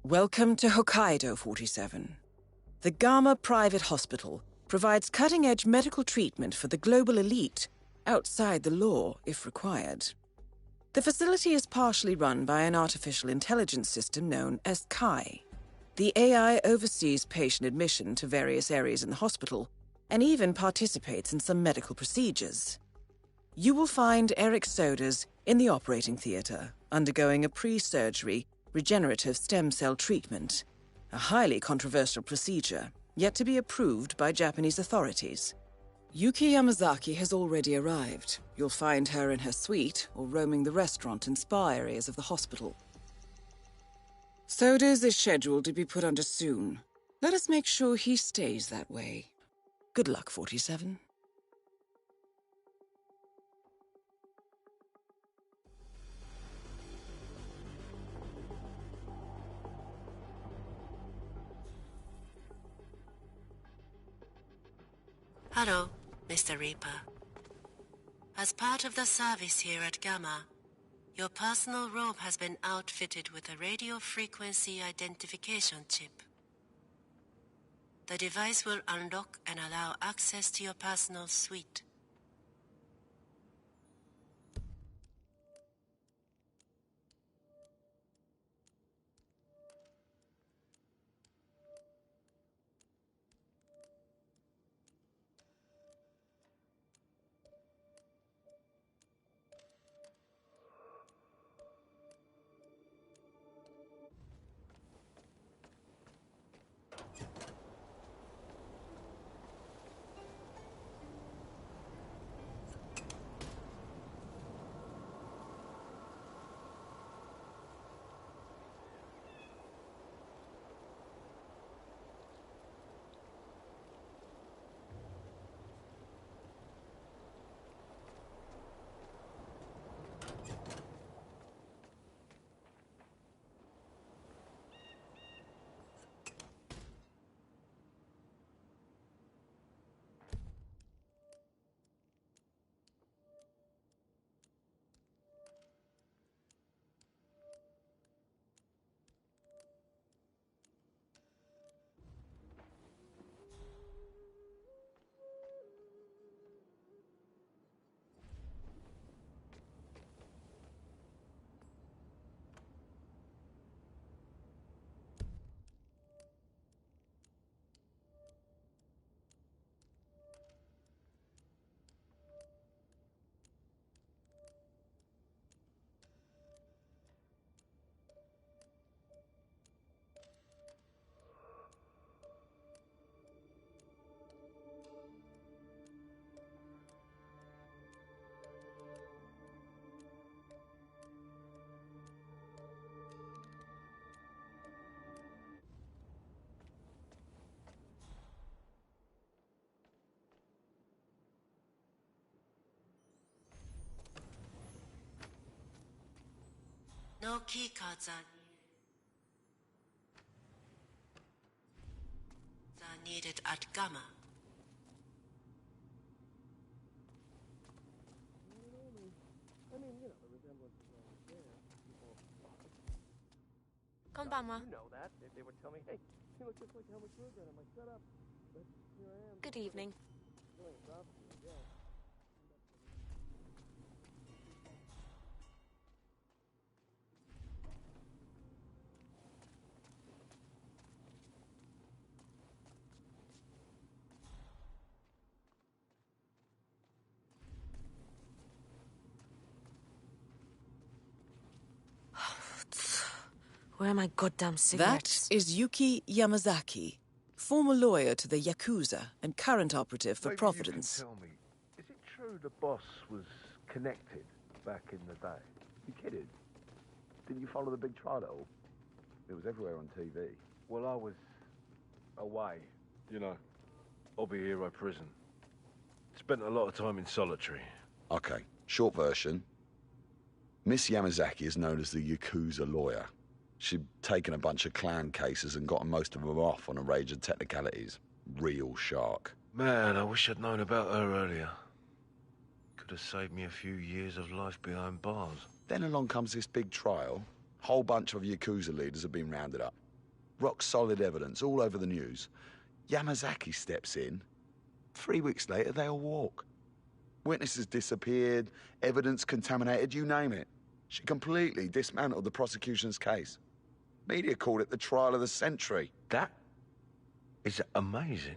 Welcome to Hokkaido 47. The Gamma Private Hospital provides cutting-edge medical treatment for the global elite, outside the law if required. The facility is partially run by an artificial intelligence system known as Kai. The AI oversees patient admission to various areas in the hospital and even participates in some medical procedures. You will find Eric Soders in the operating theater, undergoing a pre-surgery regenerative stem cell treatment, a highly controversial procedure, yet to be approved by Japanese authorities. Yuki Yamazaki has already arrived. You'll find her in her suite or roaming the restaurant and spa areas of the hospital. Soders is scheduled to be put under soon. Let us make sure he stays that way. Good luck, 47. Hello, Mr. Reaper. As part of the service here at Gamma, your personal robe has been outfitted with a radio frequency identification chip. The device will unlock and allow access to your personal suite. No keycards are needed at Gamma. Konbanwa. You know that. They would tell me, hey, you look just like Helmut Kruger. I'm like, shut up. But here I am. Good evening. Really rough, yeah. Where are my goddamn cigarettes? That is Yuki Yamazaki, former lawyer to the Yakuza and current operative for Providence. Maybe you can tell me, is it true the boss was connected back in the day? You kidding? Didn't you follow the big trial at all? It was everywhere on TV. Well, I was away, you know, Hobby Hero prison. Spent a lot of time in solitary. Okay, short version. Miss Yamazaki is known as the Yakuza lawyer. She'd taken a bunch of clan cases and gotten most of them off on a range of technicalities. Real shark. Man, I wish I'd known about her earlier. Could have saved me a few years of life behind bars. Then along comes this big trial. Whole bunch of Yakuza leaders have been rounded up. Rock solid evidence all over the news. Yamazaki steps in. 3 weeks later, they all walk. Witnesses disappeared, evidence contaminated, you name it. She completely dismantled the prosecution's case. Media called it the trial of the century. That is amazing.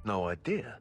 No idea.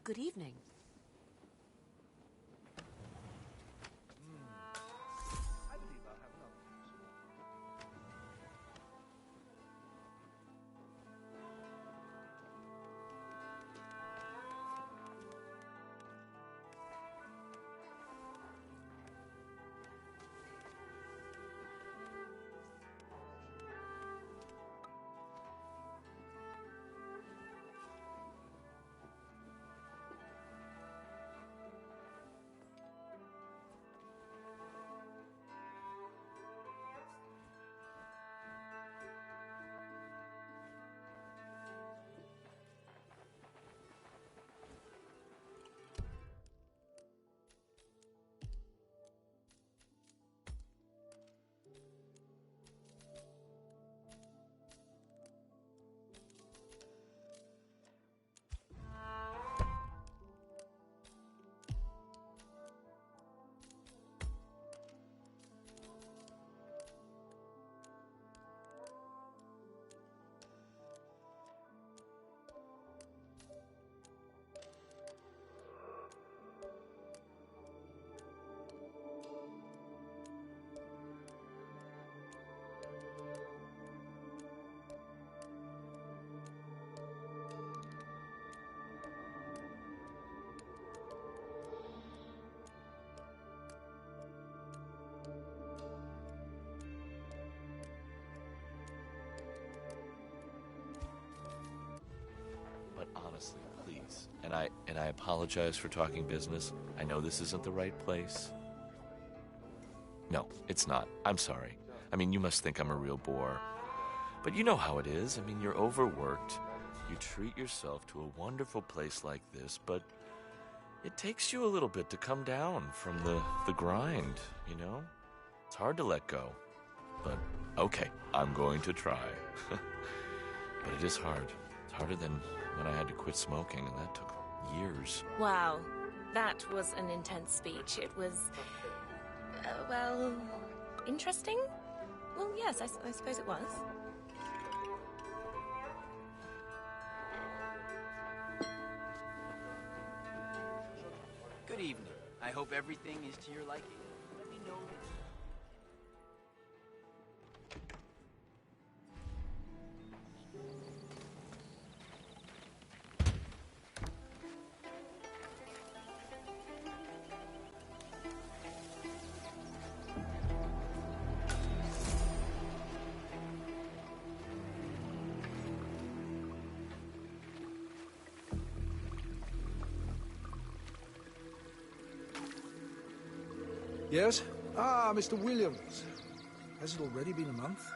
Good evening. honestly, please. And I apologize for talking business. I know this isn't the right place. No, it's not. I'm sorry. I mean, you must think I'm a real bore. But you know how it is. I mean, you're overworked. You treat yourself to a wonderful place like this, but it takes you a little bit to come down from the grind, you know? It's hard to let go. But, okay, I'm going to try. But it is hard. It's harder than when I had to quit smoking, and that took years. Wow, that was an intense speech. It was, well, interesting? Well, yes, I suppose it was. Good evening. I hope everything is to your liking. Let me know. Yes? Ah, Mr. Williams. Has it already been a month?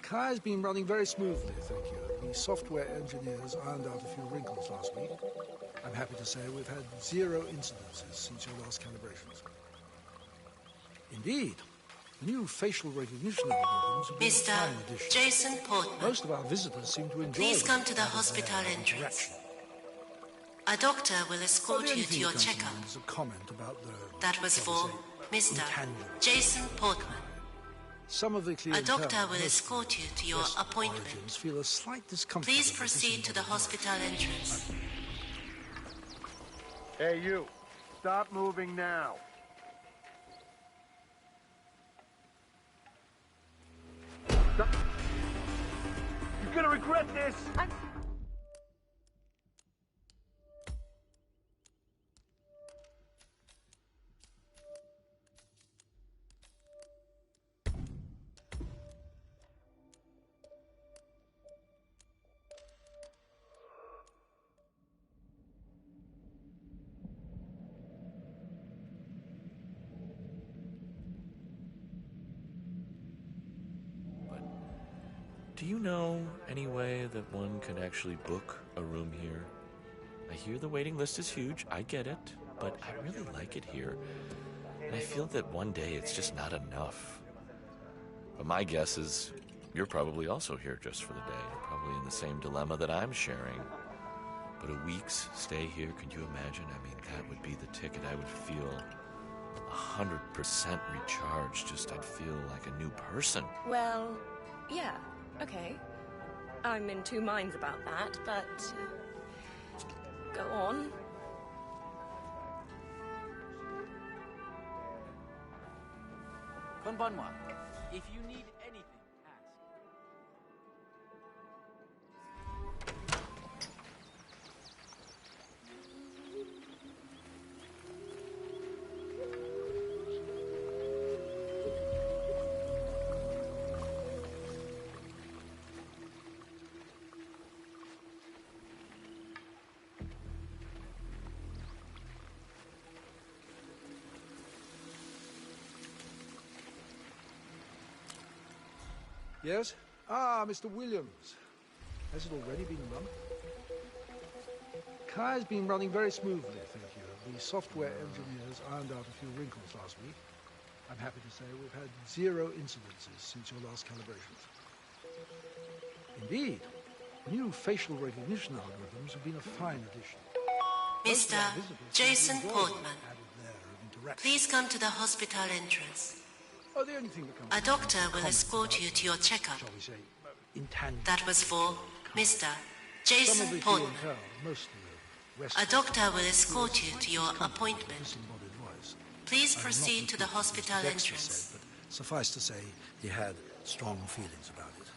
Kai's been running very smoothly, thank you. The software engineers ironed out a few wrinkles last week. I'm happy to say we've had 0 incidences since your last calibrations. Indeed, the new facial recognition algorithms have been a Mr. fine addition. Jason Portman, Most of our visitors seem to enjoy please them, come to the rather than hospital their entrance. interaction. A doctor will Well, escort the only you to thing your that comes to checkup. mind is a comment about the, That was shall we for say, Mr. intangible. Jason Portman. Some of the A clientele, doctor will most escort you to your Western appointment. origins, feel a slight discomfort. Please over proceed to the disembodied hospital entrance. Hey, you. Stop moving now. Stop. You're gonna regret this. Do you know any way that one can actually book a room here? I hear the waiting list is huge, I get it, but I really like it here. And I feel that one day it's just not enough. But my guess is you're probably also here just for the day. You're probably in the same dilemma that I'm sharing. But a week's stay here, could you imagine? I mean, that would be the ticket. I would feel 100% recharged. Just, I'd feel like a new person. Well, yeah, okay. I'm in 2 minds about that, but... go on. Konbanwa. If you need anything, ask. Yes? Ah, Mr. Williams. Has it already been a month? Kai's been running very smoothly, thank you. The software engineers ironed out a few wrinkles last week. I'm happy to say we've had 0 incidences since your last calibrations. Indeed, new facial recognition algorithms have been a fine addition. Most Mr. of our visitors Jason enjoy the Portman, added layer of interaction. please come to the hospital entrance. Oh, the only thing that comes A to doctor mind is will comments escort about, you to your checkup. shall we say, intangible. That was for Mr. Some of Jason the Portman. clientele, mostly A doctor will escort you to your appointment. Please proceed to the hospital entrance. But suffice to say, he had strong feelings about it.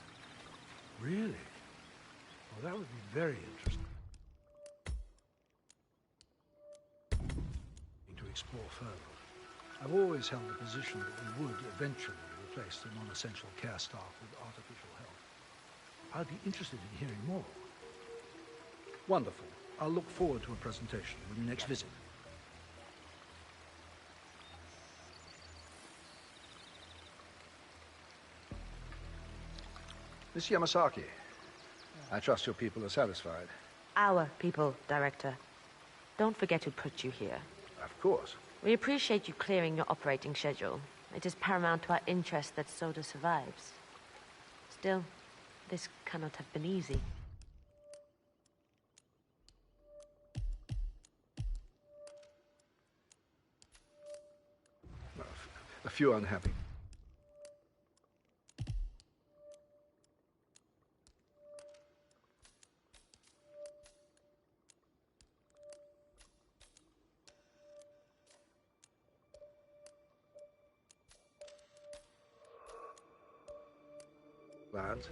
Really? Well, that would be very interesting to explore further. I've always held the position that we would eventually replace the non-essential care staff with artificial health. I'd be interested in hearing more. Wonderful. I'll look forward to a presentation when you next visit. Miss Yamasaki, I trust your people are satisfied. Our people, Director. Don't forget who put you here. Of course. We appreciate you clearing your operating schedule. It is paramount to our interest that Soda survives. Still, this cannot have been easy. A few unhappy. Lads,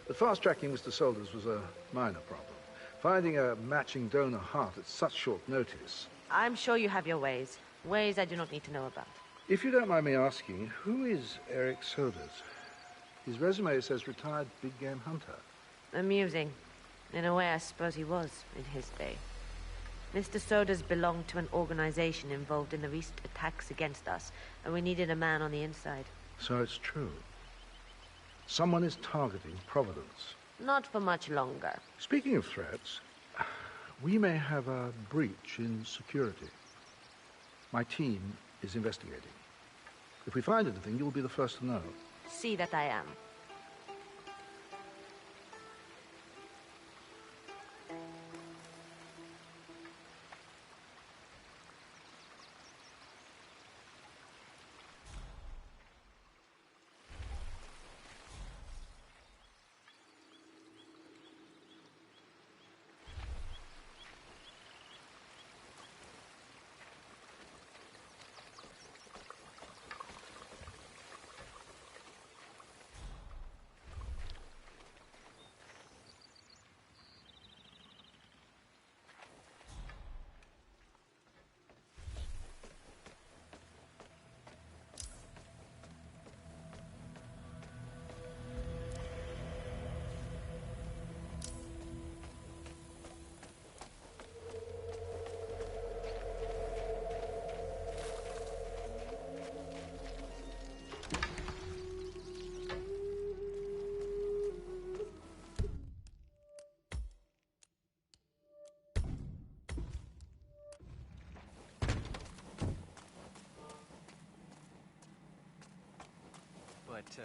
but fast-tracking Mr. Solders was a minor problem. Finding a matching donor heart at such short notice. I'm sure you have your ways. Ways I do not need to know about. If you don't mind me asking, who is Eric Solders? His resume says retired big game hunter. Amusing. In a way, I suppose he was, in his day. Mr. Solders belonged to an organization involved in the recent attacks against us, and we needed a man on the inside. So it's true. Someone is targeting Providence. Not for much longer. Speaking of threats, we may have a breach in security. My team is investigating. If we find anything, you'll be the first to know. See that I am. But,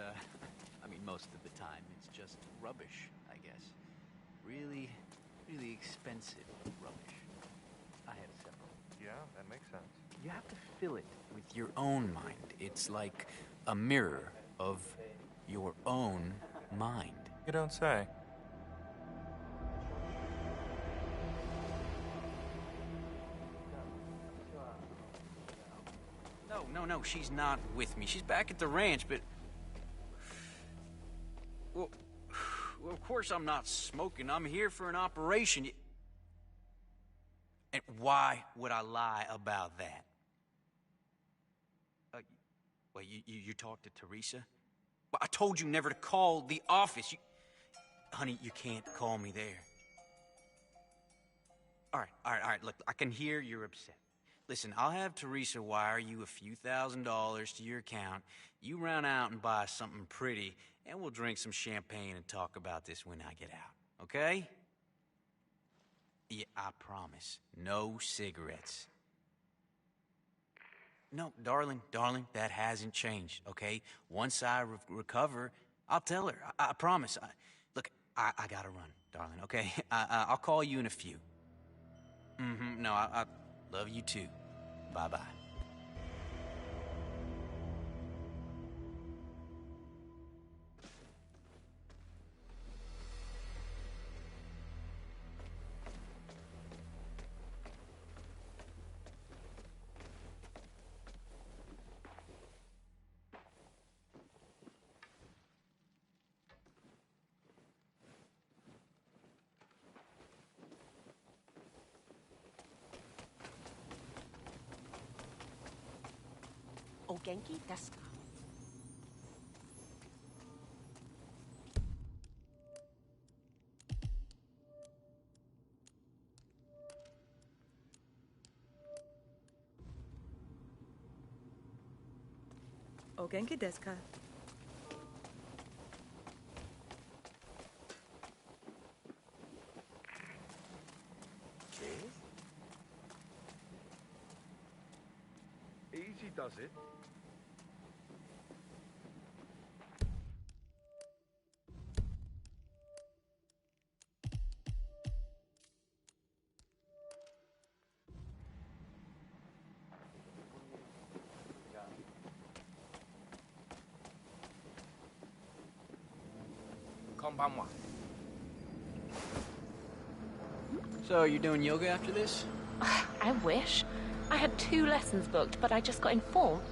I mean, most of the time, it's just rubbish, I guess. Really, really expensive rubbish. I have several. Yeah, that makes sense. You have to fill it with your own mind. It's like a mirror of your own mind. You don't say. No, she's not with me. She's back at the ranch, but... Well, of course I'm not smoking. I'm here for an operation. And why would I lie about that? Well, you talked to Teresa? Well, I told you never to call the office. Honey, you can't call me there. All right. Look, I can hear you're upset. Listen, I'll have Teresa wire you a few $1,000s to your account. You run out and buy something pretty, and we'll drink some champagne and talk about this when I get out, okay? Yeah, I promise. No cigarettes. No, darling, that hasn't changed, okay? Once I recover, I'll tell her. I promise. Look, I gotta run, darling, okay? I'll call you in a few. No, I love you too. Bye-bye. O genki desu ka? お元気ですか? Easy does it. So, you're doing yoga after this? I wish. I had 2 lessons booked, but I just got informed.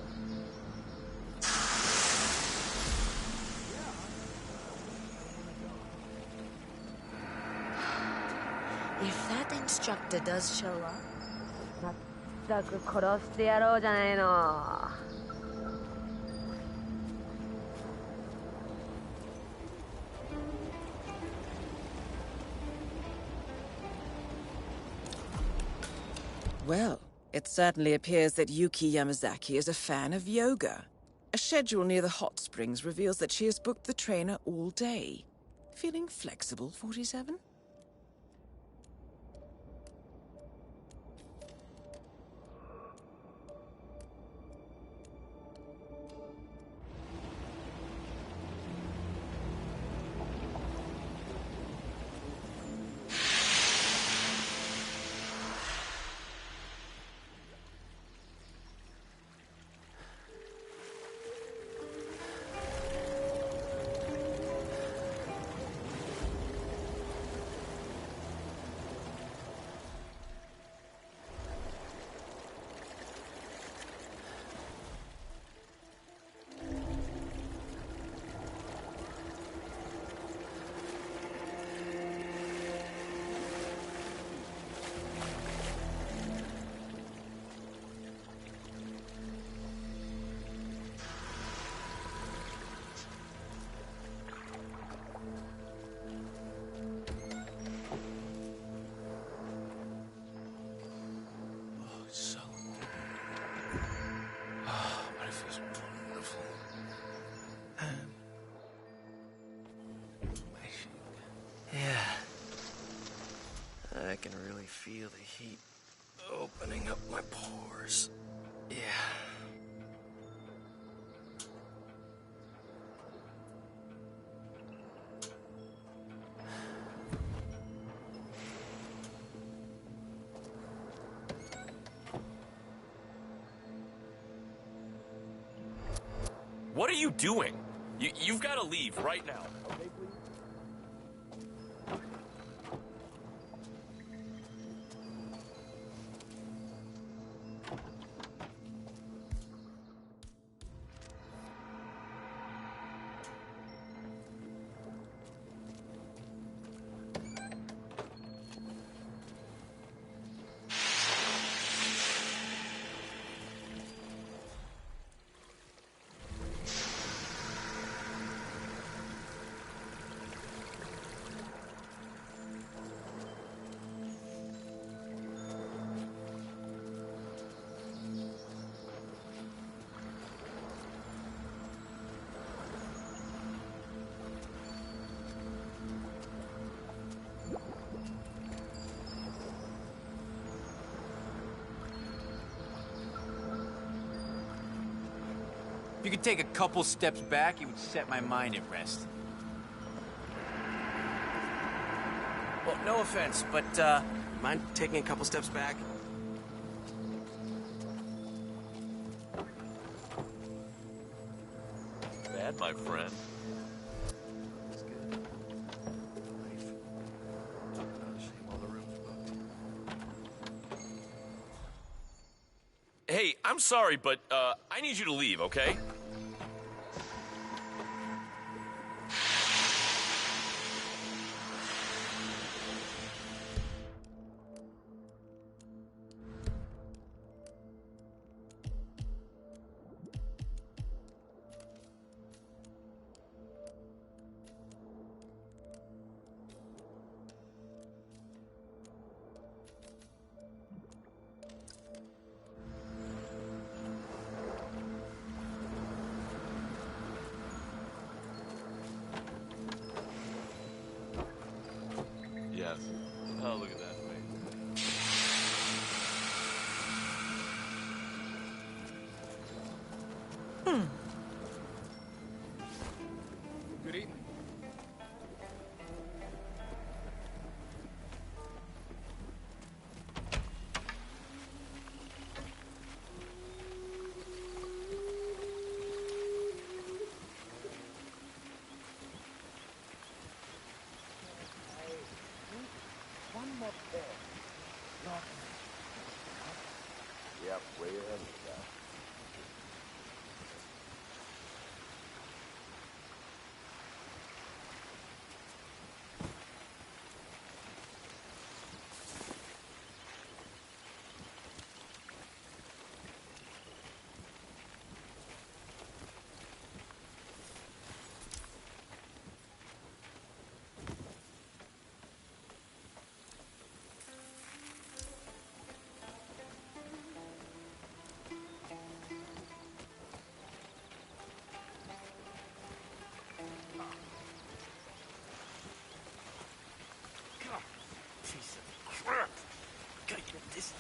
If that instructor does show up, まったく殺してやろうじゃないの. Well, it certainly appears that Yuki Yamazaki is a fan of yoga. A schedule near the hot springs reveals that she has booked the trainer all day. Feeling flexible, 47? I can really feel the heat opening up my pores. Yeah. What are you doing? You've got to leave right now. Okay, please? If you could take a couple steps back, it would set my mind at rest. Well, no offense, but, mind taking a couple steps back? Bad, my friend. That's good. Shame all the rooms booked. Hey, I'm sorry, but, I need you to leave, okay? one more pair. Yep, way ahead of that. Piece of crap. Gotta get this.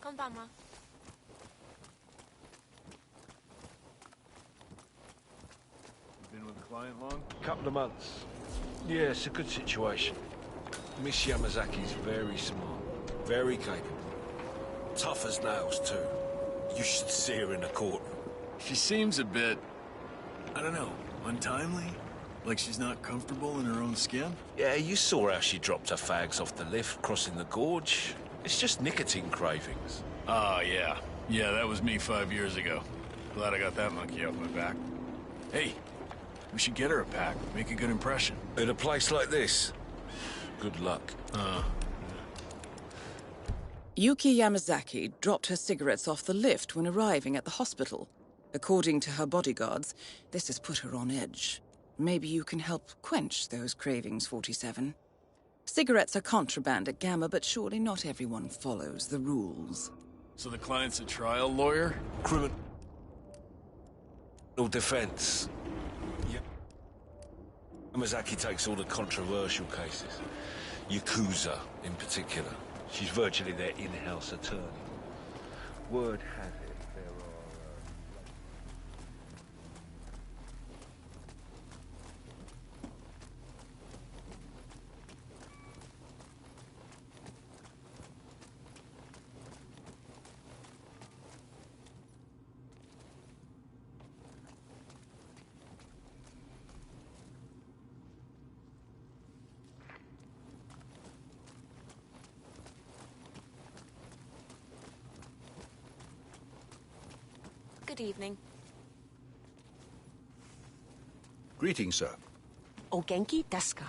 Konbanwa. Been with the client long? Couple of months. Yeah, it's a good situation. Miss Yamazaki's very smart, very capable. Tough as nails, too. You should see her in the courtroom. She seems a bit, I don't know, untimely? Like she's not comfortable in her own skin? Yeah, you saw how she dropped her fags off the lift crossing the gorge. It's just nicotine cravings. Oh, yeah. Yeah, that was me 5 years ago. Glad I got that monkey off my back. Hey, we should get her a pack. Make a good impression. At a place like this? Good luck. Yuki Yamazaki dropped her cigarettes off the lift when arriving at the hospital. According to her bodyguards, this has put her on edge. Maybe you can help quench those cravings, 47. Cigarettes are contraband at Gamma, but surely not everyone follows the rules. So the client's a trial lawyer? Criminal defense. Yeah. Yamazaki takes all the controversial cases. Yakuza, in particular. She's virtually their in-house attorney. Word has it, there are... Good evening. Greetings, sir. O genki desu ka?